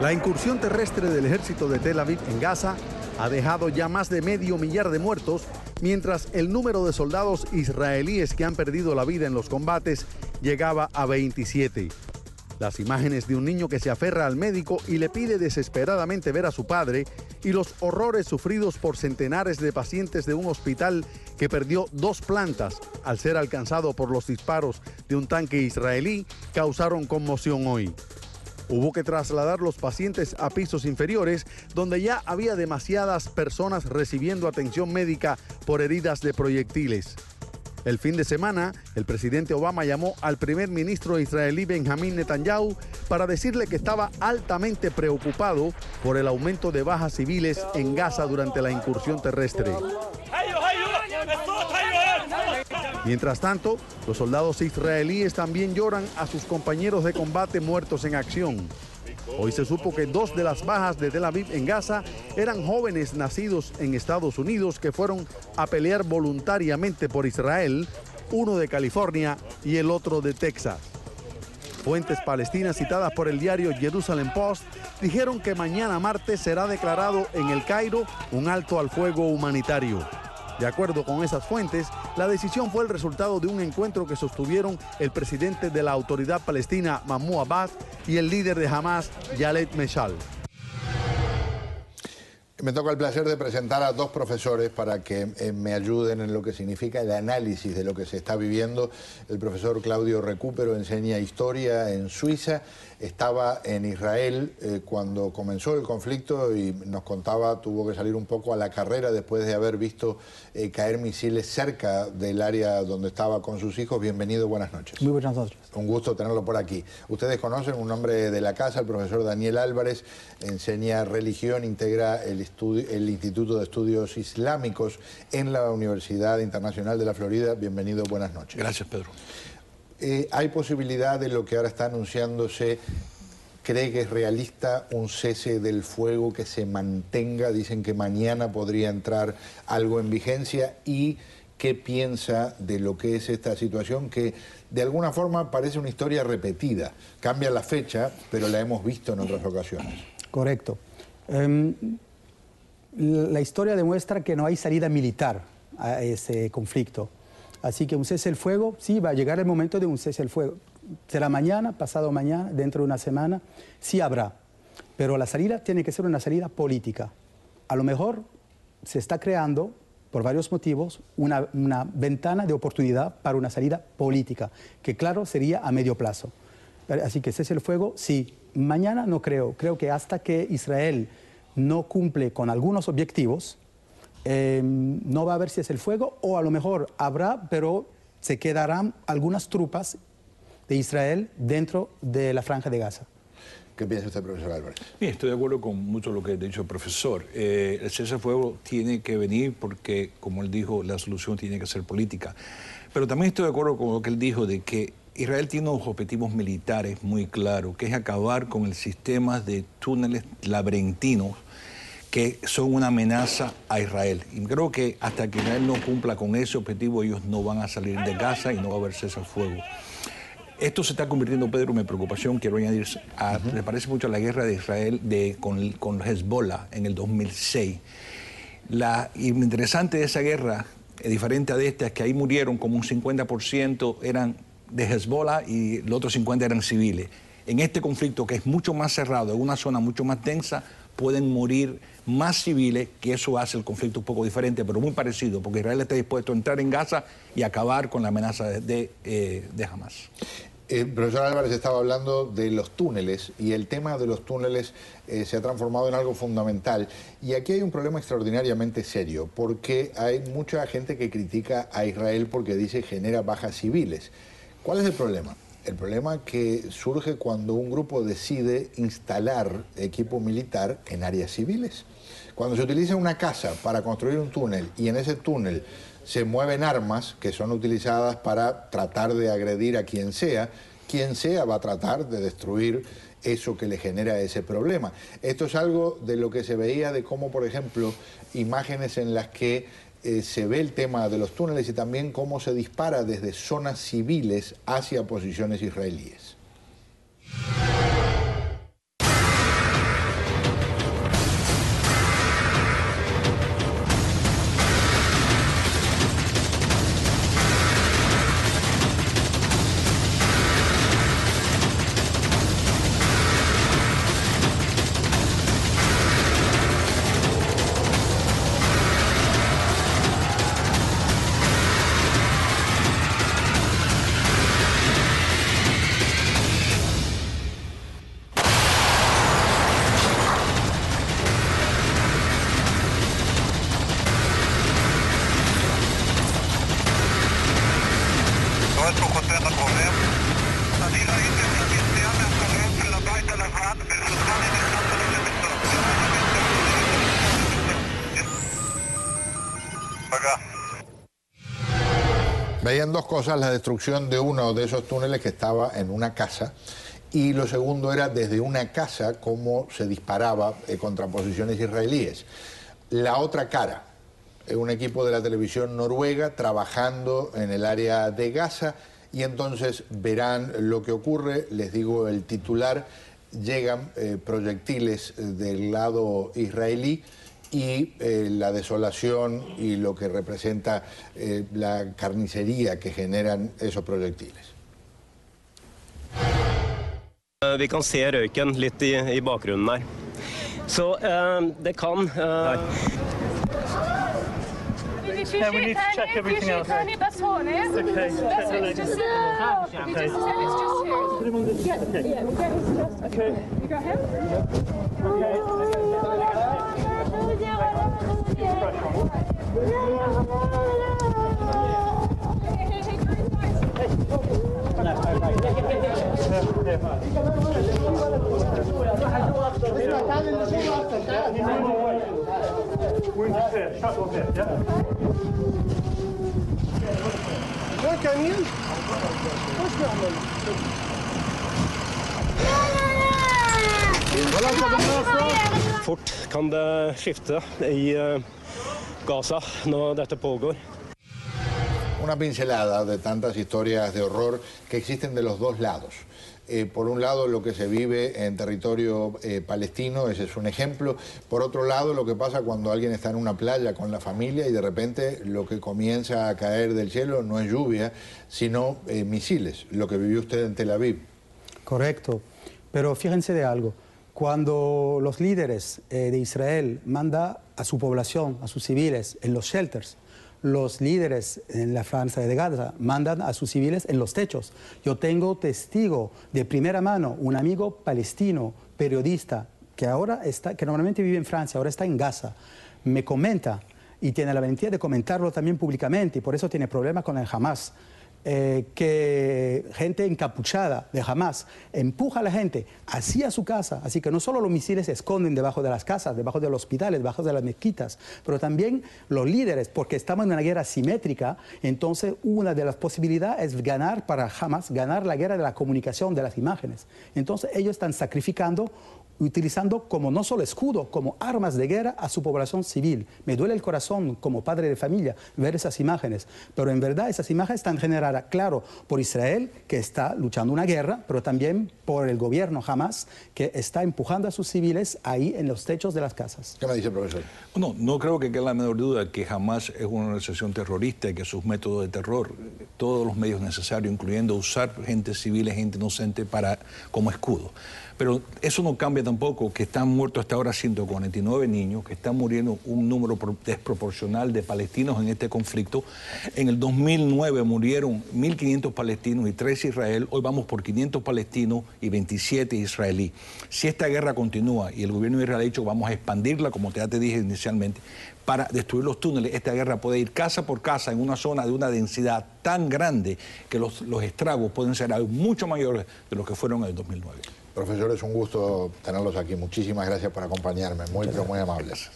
La incursión terrestre del ejército de Tel Aviv en Gaza ha dejado ya más de 500.000 de muertos, mientras el número de soldados israelíes que han perdido la vida en los combates llegaba a 27. Las imágenes de un niño que se aferra al médico y le pide desesperadamente ver a su padre y los horrores sufridos por centenares de pacientes de un hospital que perdió 2 plantas al ser alcanzado por los disparos de un tanque israelí causaron conmoción hoy. Hubo que trasladar los pacientes a pisos inferiores, donde ya había demasiadas personas recibiendo atención médica por heridas de proyectiles. El fin de semana, el presidente Obama llamó al primer ministro israelí Benjamín Netanyahu para decirle que estaba altamente preocupado por el aumento de bajas civiles en Gaza durante la incursión terrestre. Mientras tanto, los soldados israelíes también lloran a sus compañeros de combate muertos en acción. Hoy se supo que 2 de las bajas de Tel Aviv en Gaza eran jóvenes nacidos en Estados Unidos que fueron a pelear voluntariamente por Israel, uno de California y el otro de Texas. Fuentes palestinas citadas por el diario Jerusalem Post dijeron que mañana martes será declarado en El Cairo un alto al fuego humanitario. De acuerdo con esas fuentes, la decisión fue el resultado de un encuentro que sostuvieron el presidente de la Autoridad Palestina, Mahmoud Abbas, y el líder de Hamas, Khaled Meshal. Me toca el placer de presentar a 2 profesores para que me ayuden en lo que significa el análisis de lo que se está viviendo. El profesor Claudio Recupero enseña historia en Suiza, estaba en Israel cuando comenzó el conflicto y nos contaba, tuvo que salir un poco a la carrera después de haber visto caer misiles cerca del área donde estaba con sus hijos. Bienvenido, buenas noches. Muy buenas noches. Un gusto tenerlo por aquí. Ustedes conocen un hombre de la casa, el profesor Daniel Álvarez, enseña religión, integra el Instituto de Estudios Islámicos en la Universidad Internacional de la Florida. Bienvenido, buenas noches. Gracias, Pedro. ¿Hay posibilidad de lo que ahora está anunciándose? ¿Cree que es realista un cese del fuego que se mantenga? Dicen que mañana podría entrar algo en vigencia. ¿Y qué piensa de lo que es esta situación que de alguna forma parece una historia repetida? Cambia la fecha, pero la hemos visto en otras ocasiones. Correcto. La historia demuestra que no hay salida militar a ese conflicto. Así que un cese del fuego, sí, va a llegar el momento de un cese del fuego. Será mañana, pasado mañana, dentro de una semana, sí habrá. Pero la salida tiene que ser una salida política. A lo mejor se está creando, por varios motivos, una ventana de oportunidad para una salida política, que claro, sería a medio plazo. Así que cese el fuego, sí. Mañana no creo. Creo que hasta que Israel no cumple con algunos objetivos, no va a haber cese el fuego, o a lo mejor habrá, pero se quedarán algunas tropas de Israel dentro de la Franja de Gaza. ¿Qué piensa usted, profesor Álvarez? Bien, estoy de acuerdo con mucho de lo que ha dicho el profesor. El cese del fuego tiene que venir porque, como él dijo, la solución tiene que ser política. Pero también estoy de acuerdo con lo que él dijo de que Israel tiene unos objetivos militares muy claros, que es acabar con el sistema de túneles laberintinos que son una amenaza a Israel. Y creo que hasta que Israel no cumpla con ese objetivo, ellos no van a salir de Gaza y no va a haber cese al fuego. Esto se está convirtiendo, Pedro, mi preocupación, quiero añadir, me parece mucho a la guerra de Israel con Hezbollah en el 2006. Y lo interesante de esa guerra, diferente a de esta, es que ahí murieron como un 50% eran de Hezbollah y el otro 50% eran civiles. En este conflicto, que es mucho más cerrado, en una zona mucho más densa, pueden morir más civiles, que eso hace el conflicto un poco diferente, pero muy parecido, porque Israel está dispuesto a entrar en Gaza y acabar con la amenaza de Hamas. El profesor Álvarez estaba hablando de los túneles, y el tema de los túneles se ha transformado en algo fundamental. Y aquí hay un problema extraordinariamente serio, porque hay mucha gente que critica a Israel porque dice genera bajas civiles. ¿Cuál es el problema? El problema que surge cuando un grupo decide instalar equipo militar en áreas civiles. Cuando se utiliza una casa para construir un túnel y en ese túnel se mueven armas que son utilizadas para tratar de agredir a quien sea va a tratar de destruir eso que le genera ese problema. Esto es algo de lo que se veía de cómo, por ejemplo, imágenes en las que se ve el tema de los túneles y también cómo se dispara desde zonas civiles hacia posiciones israelíes. Veían dos cosas: la destrucción de uno de esos túneles que estaba en una casa, y lo segundo era desde una casa cómo se disparaba contra posiciones israelíes. La otra cara, un equipo de la televisión noruega trabajando en el área de Gaza, y entonces verán lo que ocurre. Les digo el titular: llegan proyectiles del lado israelí, y la desolación y lo que representa la carnicería que generan esos proyectiles. Vi kan se røyken litt i bakgrunnen der. Så det kan... Yeah, we need to check everything else. Okay. That's what it is. Okay. It's just here. Okay. You got him? Fort kan det skifte i Gaza når dette pågår. Una pincelada de tantas historias de horror que existen de los dos lados. Por un lado, lo que se vive en territorio palestino, ese es un ejemplo. Por otro lado, lo que pasa cuando alguien está en una playa con la familia y de repente lo que comienza a caer del cielo no es lluvia, sino misiles, lo que vivió usted en Tel Aviv. Correcto, pero fíjense de algo. Cuando los líderes de Israel mandan a su población, a sus civiles, en los shelters, los líderes en la franja de Gaza mandan a sus civiles en los techos. Yo tengo testigo de primera mano, un amigo palestino, periodista, que normalmente vive en Francia, ahora está en Gaza. Me comenta, y tiene la valentía de comentarlo también públicamente, y por eso tiene problemas con el Hamas, que gente encapuchada de Hamas empuja a la gente hacia su casa, así que no solo los misiles se esconden debajo de las casas, debajo de los hospitales, debajo de las mezquitas, pero también los líderes, porque estamos en una guerra simétrica. Entonces una de las posibilidades es ganar para Hamas, ganar la guerra de la comunicación, de las imágenes. Entonces ellos están sacrificando, utilizando como no solo escudo, como armas de guerra a su población civil. Me duele el corazón como padre de familia ver esas imágenes, pero en verdad esas imágenes están generadas, claro, por Israel, que está luchando una guerra, pero también por el gobierno Hamas, que está empujando a sus civiles ahí en los techos de las casas. ¿Qué me dice, profesor? No creo que quede la menor duda que Hamas es una organización terrorista y que sus métodos de terror, todos los medios necesarios, incluyendo usar gente civil, gente inocente como escudo. Pero eso no cambia tampoco que están muertos hasta ahora 149 niños, que están muriendo un número desproporcional de palestinos en este conflicto. En el 2009 murieron 1.500 palestinos y 3 Israel. Hoy vamos por 500 palestinos y 27 israelíes. Si esta guerra continúa y el gobierno de Israel ha dicho vamos a expandirla, como ya te dije inicialmente, para destruir los túneles, esta guerra puede ir casa por casa en una zona de una densidad tan grande que los estragos pueden ser aún mucho mayores de los que fueron en el 2009. Profesor, es un gusto tenerlos aquí. Muchísimas gracias por acompañarme. Muy amables.